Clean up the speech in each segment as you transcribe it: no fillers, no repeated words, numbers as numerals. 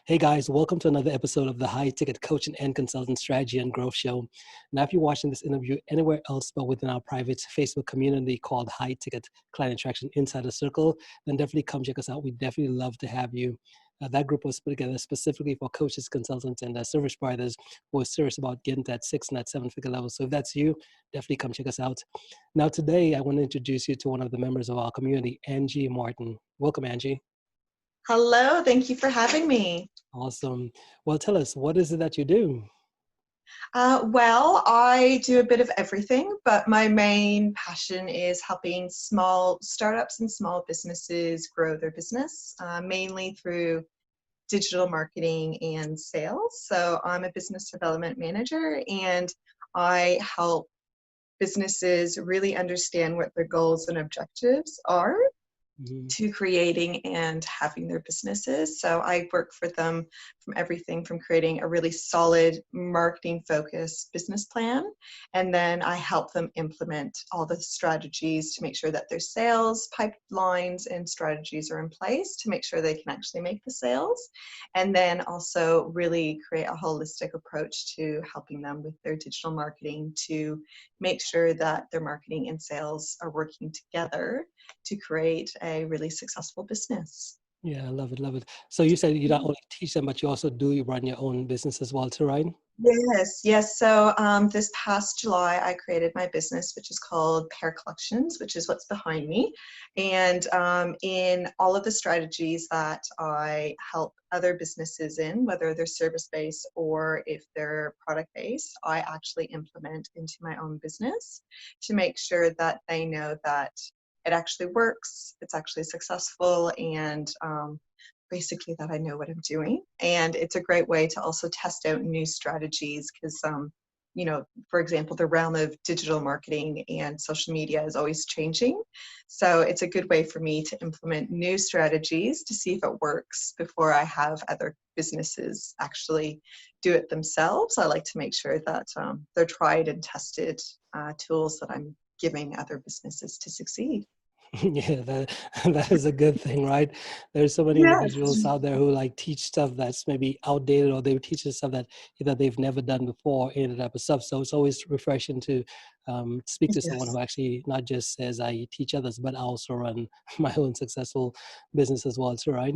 Hey guys, welcome to another episode of the High Ticket Coaching and Consultant Strategy and Growth Show. Now, if you're watching this interview anywhere else but within our private Facebook community called High Ticket Client Attraction Insider Circle, then definitely come check us out. We definitely love to have you. That group was put together specifically for coaches, consultants, and service providers who are serious about getting to that 6 and that 7-figure level. So if that's you, definitely come check us out. Now, today, I want to introduce you to one of the members of our community, Angie Martin. Welcome, Angie. Hello, thank you for having me. Awesome. Well, tell us, what is it that you do? Well, I do a bit of everything, but my main passion is helping small startups and small businesses grow their business, mainly through digital marketing and sales. So I'm a business development manager, and I help businesses really understand what their goals and objectives are Mhm. to creating and having their businesses. So I work for them from everything from creating a really solid marketing focused business plan, and then I help them implement all the strategies to make sure that their sales pipelines and strategies are in place to make sure they can actually make the sales, and then also really create a holistic approach to helping them with their digital marketing to make sure that their marketing and sales are working together to create a really successful business. Yeah, I love it, love it. So you said you not only teach them, but you also do run your own business as well, too, right? Yes, yes. So this past July, I created my business, which is called Pair Collections, which is what's behind me. And in all of the strategies that I help other businesses in, whether they're service-based or if they're product-based, I actually implement into my own business to make sure that they know that it actually works, it's actually successful, and basically that I know what I'm doing. And it's a great way to also test out new strategies because, for example, the realm of digital marketing and social media is always changing. So it's a good way for me to implement new strategies to see if it works before I have other businesses actually do it themselves. I like to make sure that they're tried and tested tools that I'm giving other businesses to succeed. Yeah, that that is a good thing, right? There's so many Yes. individuals out there who like teach stuff that's maybe outdated, or they teach us stuff that either they've never done before, and that type of stuff. So it's always refreshing to speak to someone Yes. who actually not just says I teach others, but I also run my own successful business as well, too, right?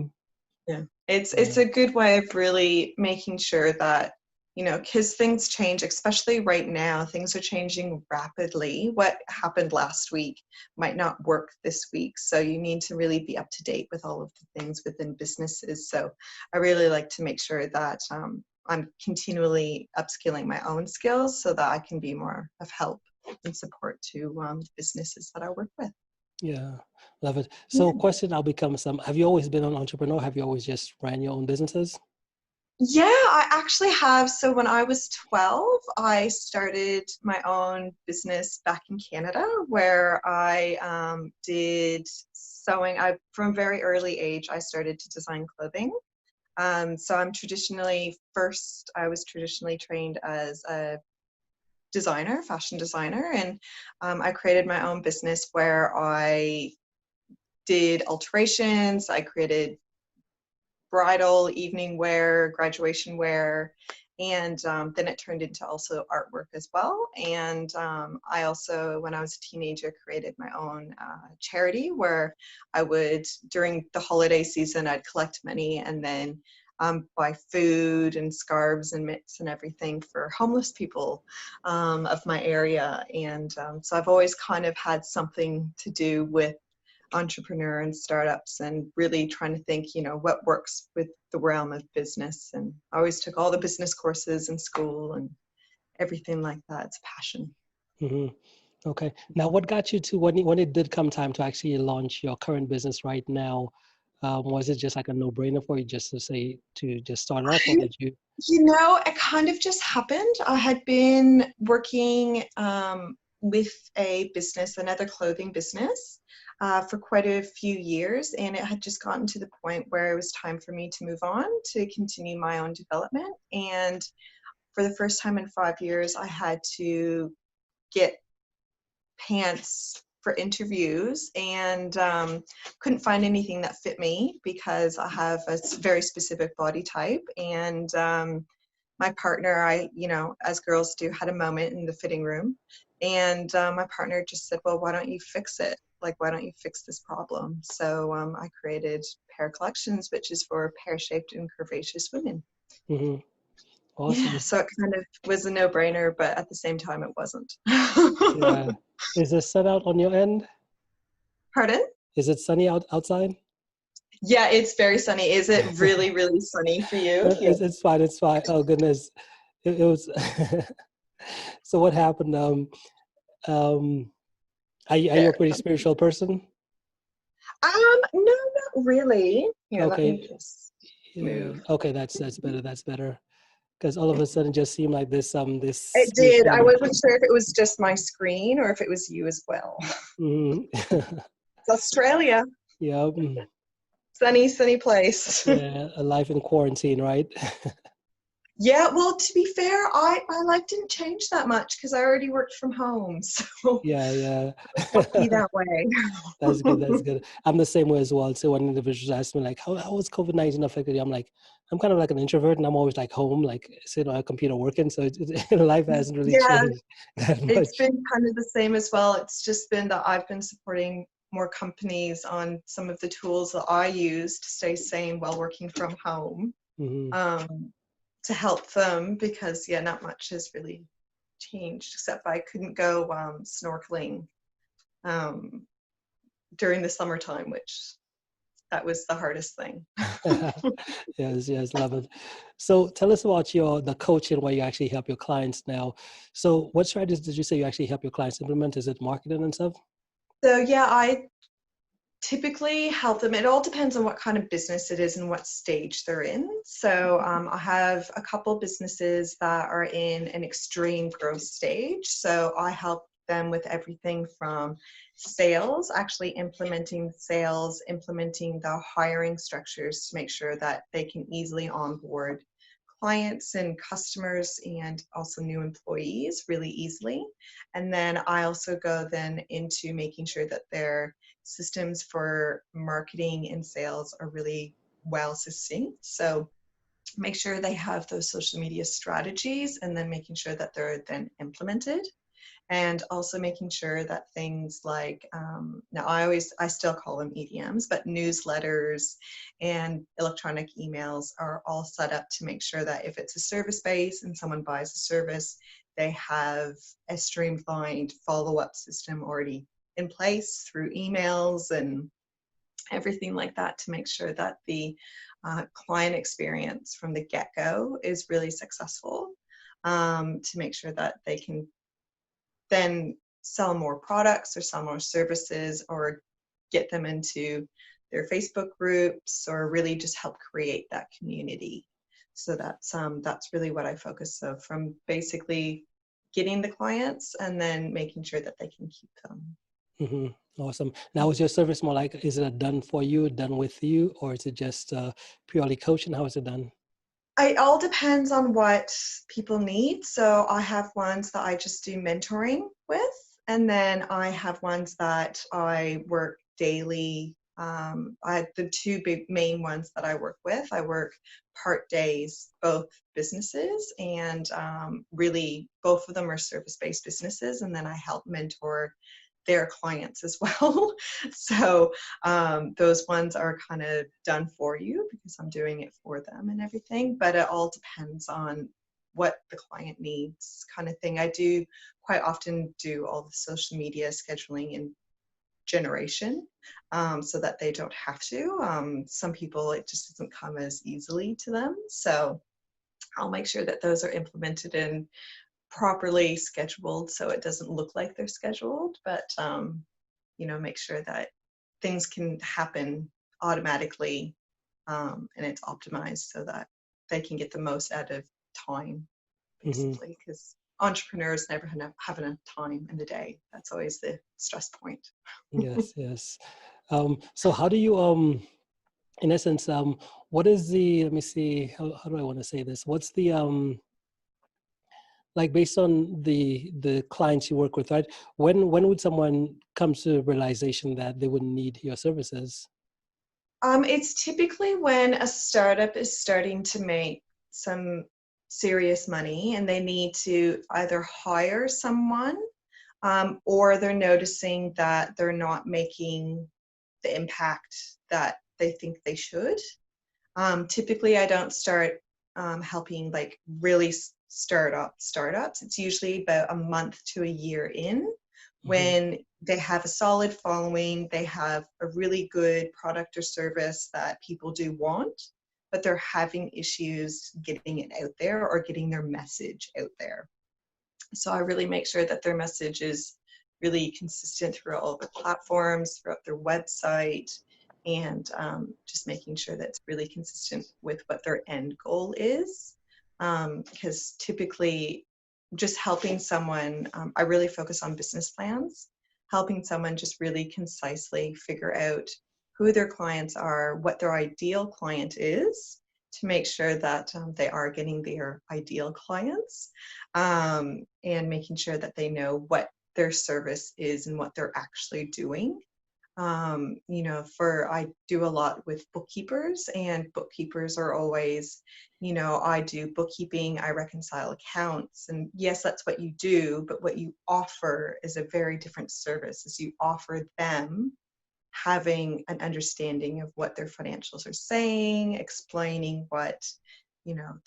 Yeah, it's Yeah. a good way of really making sure that, because things change, especially right now, things are changing rapidly. What happened last week might not work this week, so you need to really be up to date with all of the things within businesses. So I really like to make sure that I'm continually upskilling my own skills so that I can be more of help and support to businesses that I work with. Yeah, love it. So question now becomes have you always been an entrepreneur? Have you always just ran your own businesses? Yeah, I actually have. So when I was 12, I started my own business back in Canada where I did sewing. From a very early age, I started to design clothing. So I was traditionally trained as a designer, fashion designer, and I created my own business where I did alterations. I created bridal, evening wear, graduation wear, and then it turned into also artwork as well. And I also, when I was a teenager, created my own charity where I would, during the holiday season, I'd collect money and then buy food and scarves and mitts and everything for homeless people of my area. And so I've always kind of had something to do with entrepreneur and startups and really trying to think, what works with the realm of business. And I always took all the business courses in school and everything like that. It's a passion. Hmm. Okay. Now, what got you to when it did come time to actually launch your current business right now? Was it just like a no-brainer for you just to say to just start it off, or did you? It kind of just happened. I had been working with a business, another clothing business, for quite a few years, and it had just gotten to the point where it was time for me to move on to continue my own development. And for the first time in 5 years, I had to get pants for interviews, and couldn't find anything that fit me because I have a very specific body type. And my partner, as girls do, had a moment in the fitting room, and my partner just said, well, why don't you fix it? Like, why don't you fix this problem? So I created Pear Collections, which is for pear-shaped and curvaceous women. Mm-hmm. Yeah, Awesome. so it kind of was a no-brainer, but at the same time, it wasn't. Yeah. Is the sun out on your end? Pardon? Is it sunny outside? Yeah, it's very sunny. Is it really, really sunny for you? It's fine. It's fine. Oh goodness, it was. So what happened? Um, are you There. a pretty spiritual person? No, not really. Here, let me Okay. just Yeah. move. Okay. That's better. That's better. Because all of a sudden, it just seemed like this It did. I spirituality. wasn't sure if it was just my screen or if it was you as well. Mhm. It's Australia. Yeah. Sunny, sunny place. Yeah. A life in quarantine, right? Yeah, well, to be fair, I like didn't change that much because I already worked from home. So Yeah. lucky Yeah. that way. That's good. That's good. I'm the same way as well. So when individuals ask me like, how was COVID-19 affected you? I'm like, I'm kind of like an introvert, and I'm always like home, like sitting on a computer working. So life hasn't really Yeah, changed that it's much. been kind of the same as well. It's just been that I've been supporting more companies on some of the tools that I use to stay sane while working from home, Hmm. to help them, because yeah, not much has really changed except I couldn't go snorkeling um, during the summertime, which that was the hardest thing. Yes, love it. So tell us about the coaching where you actually help your clients now. So what strategies did you say you actually help your clients implement? Is it marketing and stuff? So yeah, I typically help them. It all depends on what kind of business it is and what stage they're in. So I have a couple businesses that are in an extreme growth stage. So I help them with everything from sales, actually implementing sales, implementing the hiring structures to make sure that they can easily onboard clients and customers and also new employees really easily. And then I also go then into making sure that their systems for marketing and sales are really well succinct. So make sure they have those social media strategies and then making sure that they're then implemented, and also making sure that things like now I still call them EDMs, but newsletters and electronic emails are all set up to make sure that if it's a service base and someone buys a service, they have a streamlined follow-up system already in place through emails and everything like that, to make sure that the client experience from the get-go is really successful, to make sure that they can then sell more products or sell more services or get them into their Facebook groups, or really just help create that community. So that's really what I focus on, from basically getting the clients and then making sure that they can keep them. Hmm. Awesome. Now, is your service more like, is it a done for you, done with you, or is it just purely coaching? How is it done? It all depends on what people need. So I have ones that I just do mentoring with, and then I have ones that I work daily. I the two big main ones that I work with. I work part days, both businesses, and really both of them are service-based businesses, and then I help mentor their clients as well. So those ones are kind of done for you because I'm doing it for them and everything, but it all depends on what the client needs, kind of thing. I do quite often do all the social media scheduling and generation, so that they don't have to. Some people, it just doesn't come as easily to them. So I'll make sure that those are implemented and properly scheduled so it doesn't look like they're scheduled, but make sure that things can happen automatically, and it's optimized so that they can get the most out of time, Hmm. basically, because entrepreneurs never have enough time in the day. That's always the stress point. Yes. So how do you, in essence, what is the, let me see, how do I want to say this? What's the, like based on the clients you work with, right? When would someone come to the realization that they would need your services? It's typically when a startup is starting to make some serious money and they need to either hire someone, or they're noticing that they're not making the impact that they think they should. Typically, I don't start helping like really startups. It's usually about a month to a year in, Hmm. when they have a solid following, they have a really good product or service that people do want, but they're having issues getting it out there or getting their message out there. So I really make sure that their message is really consistent throughout all the platforms, throughout their website, and just making sure that it's really consistent with what their end goal is. Because typically, just helping someone, I really focus on business plans, helping someone just really concisely figure out who their clients are, what their ideal client is, to make sure that they are getting their ideal clients, and making sure that they know what their service is and what they're actually doing. I do a lot with bookkeepers, and bookkeepers are always, I do bookkeeping, I reconcile accounts, and yes, that's what you do, but what you offer is a very different service, as you offer them having an understanding of what their financials are saying, explaining what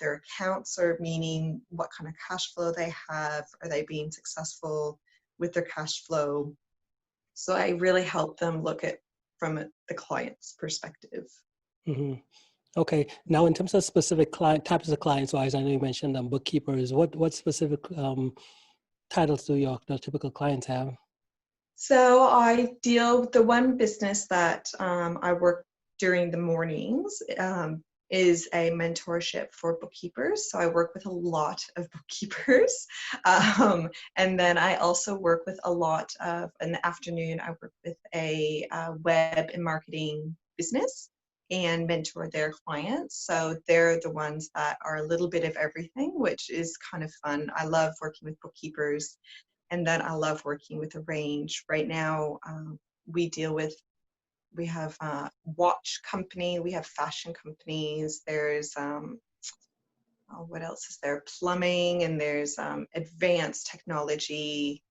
their accounts are meaning, what kind of cash flow they have, are they being successful with their cash flow. So I really help them look at from the client's perspective. Hmm. Okay. Now, in terms of specific client types of clients wise, I know you mentioned bookkeepers. What specific titles do the typical clients have? So I deal with the one business that I work during the mornings, is a mentorship for bookkeepers. So I work with a lot of bookkeepers. And then I also work with a lot of, in the afternoon, I work with a web and marketing business and mentor their clients. So they're the ones that are a little bit of everything, which is kind of fun. I love working with bookkeepers, and then I love working with a range. Right now, we have a watch company, we have fashion companies, there's what else is there? Plumbing, and there's advanced technology,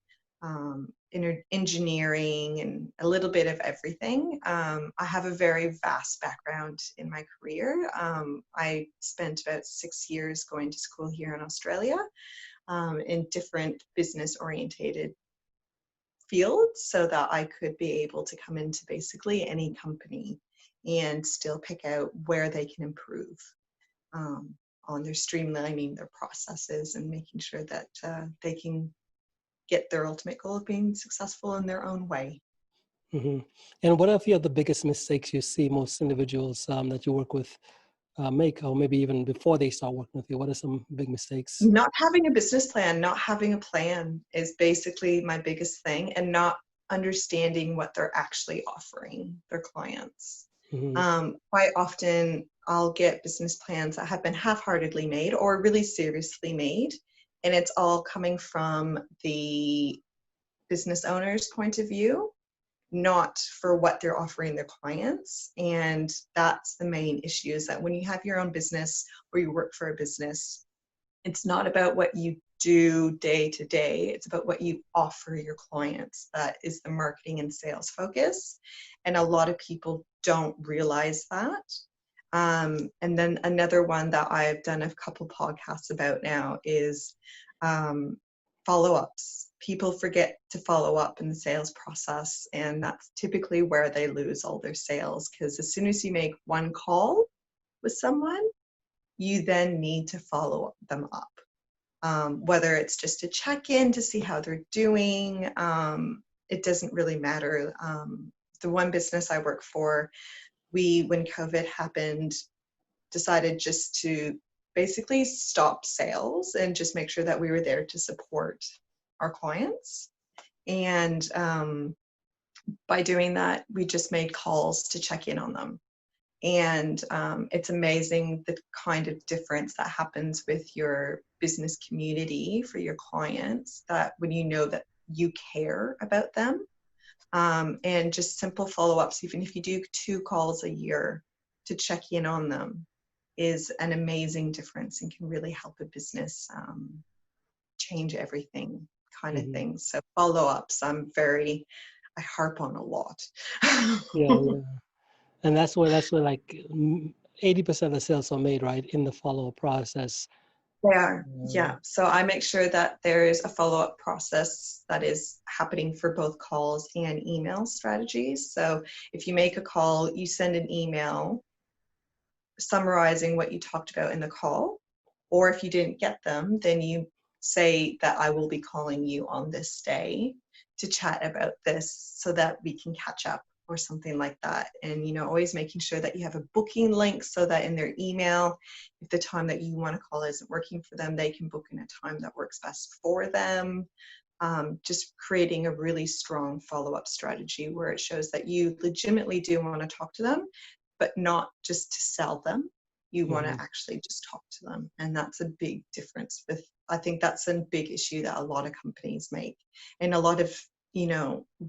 engineering, and a little bit of everything. I have a very vast background in my career. I spent about 6 years going to school here in Australia, in different business orientated fields, so that I could be able to come into basically any company and still pick out where they can improve, um, on their streamlining their processes and making sure that they can get their ultimate goal of being successful in their own way. Hmm. And what are the biggest mistakes you see most individuals that you work with make, or maybe even before they start working with you? What are some big mistakes? Not having a business plan, not having a plan is basically my biggest thing, and not understanding what they're actually offering their clients. Hmm. Quite often, I'll get business plans that have been half-heartedly made or really seriously made, and it's all coming from the business owner's point of view, not for what they're offering their clients. And that's the main issue, is that when you have your own business or you work for a business, it's not about what you do day to day. It's about what you offer your clients. That is the marketing and sales focus. And a lot of people don't realize that. And then another one that I've done a couple podcasts about now is follow-ups. People forget to follow up in the sales process, and that's typically where they lose all their sales, because as soon as you make one call with someone, you then need to follow them up. Whether it's just a check-in to see how they're doing, it doesn't really matter. The one business I work for, when COVID happened, decided just to basically stop sales and just make sure that we were there to support our clients. And by doing that, we just made calls to check in on them. And it's amazing the kind of difference that happens with your business community for your clients, that when you know that you care about them, and just simple follow-ups, even if you do 2 calls a year to check in on them, is an amazing difference and can really help a business change everything kind of Hmm. thing. So follow-ups, I harp on a lot. Yeah, yeah. And that's where like 80% of the sales are made, right, in the follow-up process. They are, Uh, yeah. So I make sure that there's a follow-up process that is happening for both calls and email strategies. So if you make a call, you send an email summarizing what you talked about in the call. Or if you didn't get them, then you say that I will be calling you on this day to chat about this so that we can catch up or something like that. And, always making sure that you have a booking link so that in their email, if the time that you want to call isn't working for them, they can book in a time that works best for them. Just creating a really strong follow-up strategy where it shows that you legitimately do want to talk to them, but not just to sell them. You want to mhm. actually just talk to them. And that's a big difference I think that's a big issue that a lot of companies make. And a lot of,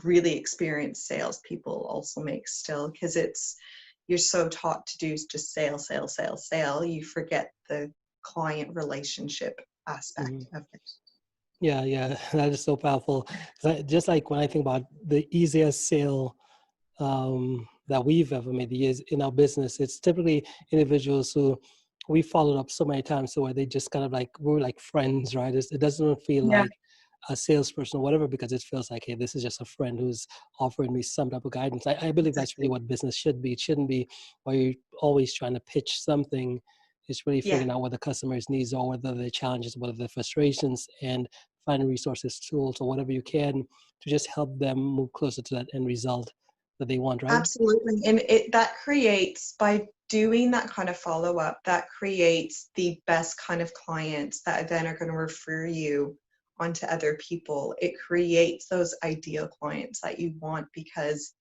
really experienced salespeople also make still, because you're so taught to do just sale, sale, sale, sale. You forget the client relationship aspect Mhm. of it. Yeah, yeah, that is so powerful. 'Cause just like when I think about the easiest sale that we've ever made is in our business, it's typically individuals who we followed up so many times, so where they just kind of like we're like friends, right? It doesn't feel Yeah, like a salesperson or whatever, because it feels like, hey, this is just a friend who's offering me some type of guidance. I believe that's really exactly. what business should be. It shouldn't be where you're always trying to pitch something. It's really Yeah. figuring out what the customer's needs are, whether their challenges, whether their frustrations, and finding resources, tools, or whatever you can to just help them move closer to that end result that they want, right? Absolutely. And that creates, by doing that kind of follow-up, that creates the best kind of clients that then are going to refer you onto other people. It creates those ideal clients that you want, because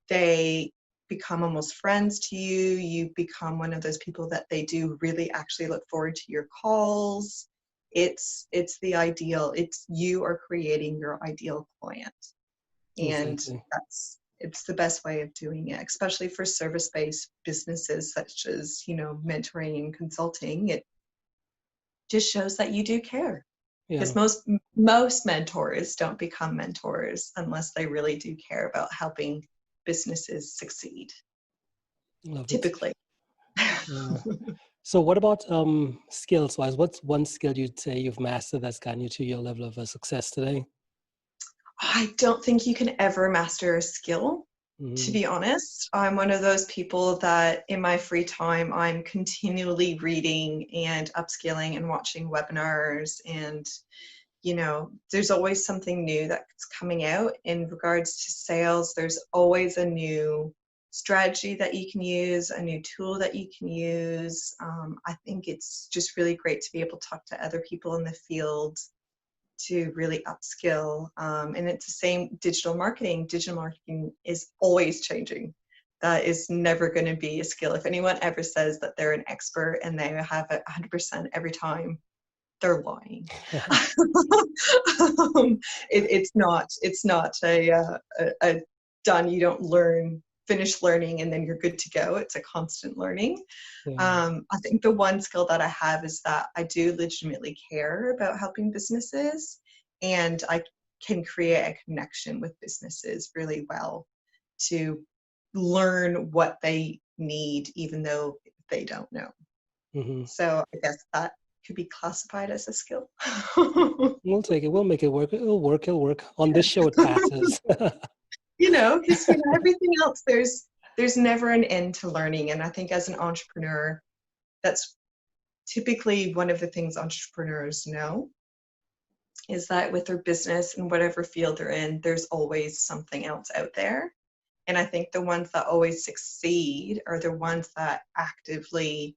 they become almost friends to you. You become one of those people that they do really actually look forward to your calls. It's the ideal. It's, you are creating your ideal client. And Exactly. it's the best way of doing it, especially for service-based businesses such as, mentoring and consulting. It just shows that you do care, because Yeah. most mentors don't become mentors unless they really do care about helping businesses succeed, Love it. typically. Yeah. So what about skills wise? What's one skill you'd say you've mastered that's gotten you to your level of success today? I don't think you can ever master a skill. To Hmm. be honest, I'm one of those people that in my free time, I'm continually reading and upskilling and watching webinars. And, there's always something new that's coming out in regards to sales. There's always a new strategy that you can use, a new tool that you can use. I think it's just really great to be able to talk to other people in the field to really upskill. And it's the same digital marketing. Digital marketing is always changing. That is never going to be a skill. If anyone ever says that they're an expert and they have it 100% every time, they're lying. It's not a done. You don't finish learning and then you're good to go. It's a constant learning. Yeah. I think the one skill that I have is that I do legitimately care about helping businesses, and I can create a connection with businesses really well to learn what they need, even though they don't know. Hmm. So I guess that could be classified as a skill. We'll take it. We'll make it work. It'll work. It'll work. On this show, it passes. Because everything else, there's never an end to learning. And I think as an entrepreneur, that's typically one of the things entrepreneurs know, is that with their business and whatever field they're in, there's always something else out there. And I think the ones that always succeed are the ones that actively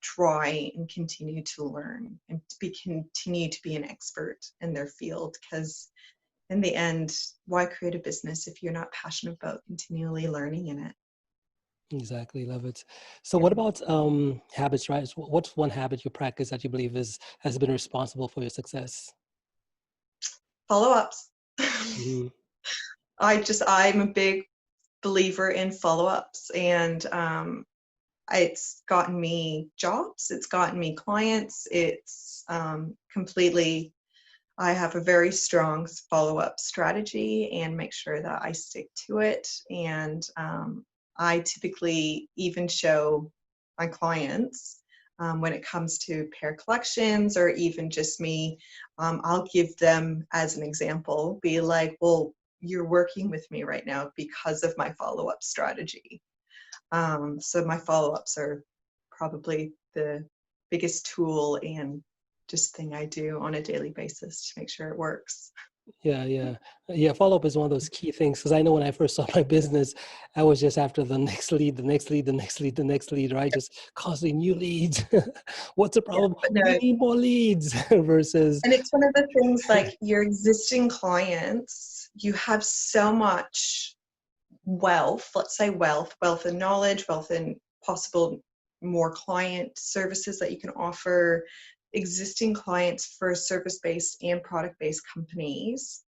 try and continue to learn and continue to be an expert in their field. Because in the end, why create a business if you're not passionate about continually learning in it? Exactly. Love it. So Yeah. what about habits, right? So what's one habit you practice that you believe has been responsible for your success? Follow-ups. Hmm. I'm a big believer in follow-ups, and it's gotten me jobs, it's gotten me clients, it's completely, I have a very strong follow-up strategy and make sure that I stick to it. And I typically even show my clients when it comes to pair collections or even just me, I'll give them as an example, be like, well, you're working with me right now because of my follow-up strategy. So my follow-ups are probably the biggest tool and just thing I do on a daily basis to make sure it works. Yeah, yeah, yeah. Follow up is one of those key things because I know when I first started my business, I was just after the next lead, the next lead, the next lead, the next lead, right? Just constantly new leads. What's the Yeah, problem? but We no, need more leads versus, and it's one of the things, like your existing clients, you have so much wealth, let's say wealth and knowledge, wealth and possible more client services that you can offer existing clients for service-based and product-based companies.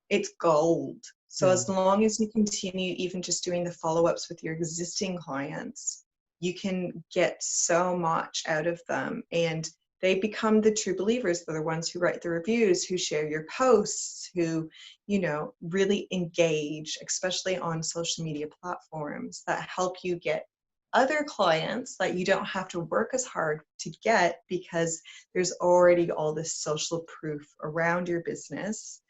It's gold. So yeah. as long as you continue even just doing the follow-ups with your existing clients, you can get so much out of them, and they become the true believers. They're the ones who write the reviews, who share your posts, who, really engage, especially on social media platforms that help you get other clients that you don't have to work as hard to get because there's already all this social proof around your business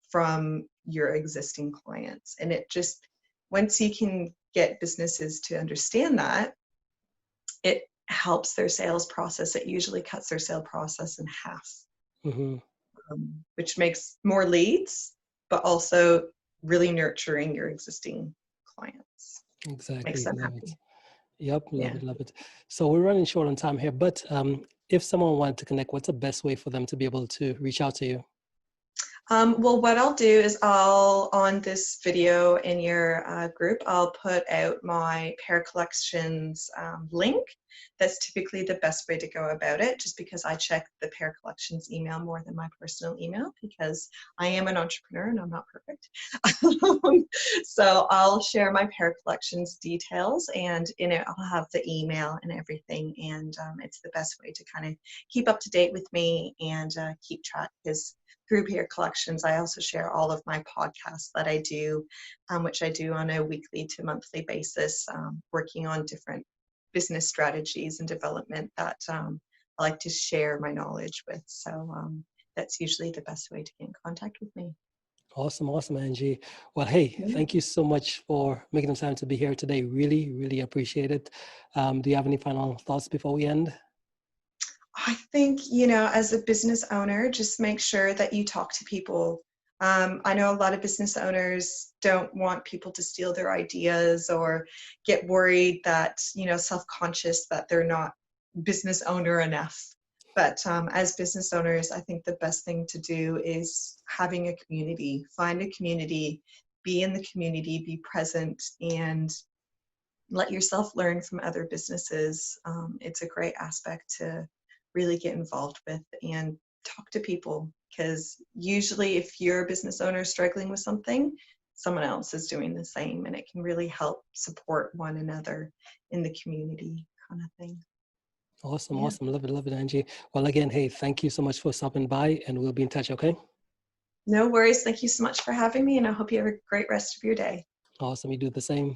from your existing clients. And it just, once you can get businesses to understand that, it helps their sales process. It usually cuts their sale process in half, Hmm. which makes more leads, but also really nurturing your existing clients. Makes Exactly. them Love it. happy. Yep. Love Yeah. it. Love it. So we're running short on time here, but if someone wanted to connect, what's the best way for them to be able to reach out to you? Well, what I'll do is on this video in your group, I'll put out my pair collections link. That's typically the best way to go about it, just because I check the pair collections email more than my personal email because I am an entrepreneur and I'm not perfect. So I'll share my pair collections details, and in it I'll have the email and everything. And it's the best way to kind of keep up to date with me and keep track, because through Peer Collections, I also share all of my podcasts that I do, which I do on a weekly to monthly basis, working on different business strategies and development that I like to share my knowledge with. So that's usually the best way to get in contact with me. Awesome, awesome, Angie. Well, hey, Yeah. thank you so much for making the time to be here today. Really, really appreciate it. Do you have any final thoughts before we end? I think, as a business owner, just make sure that you talk to people. I know a lot of business owners don't want people to steal their ideas or get worried that, self-conscious that they're not business owner enough. But as business owners, I think the best thing to do is having a community, find a community, be in the community, be present, and let yourself learn from other businesses. It's a great aspect to really get involved with and talk to people, because usually if you're a business owner struggling with something, someone else is doing the same, and it can really help support one another in the community kind of thing. Awesome, Yeah. awesome. Love it, Angie. Well, again, hey, thank you so much for stopping by, and we'll be in touch, okay? No worries. Thank you so much for having me, and I hope you have a great rest of your day. Awesome. You do the same.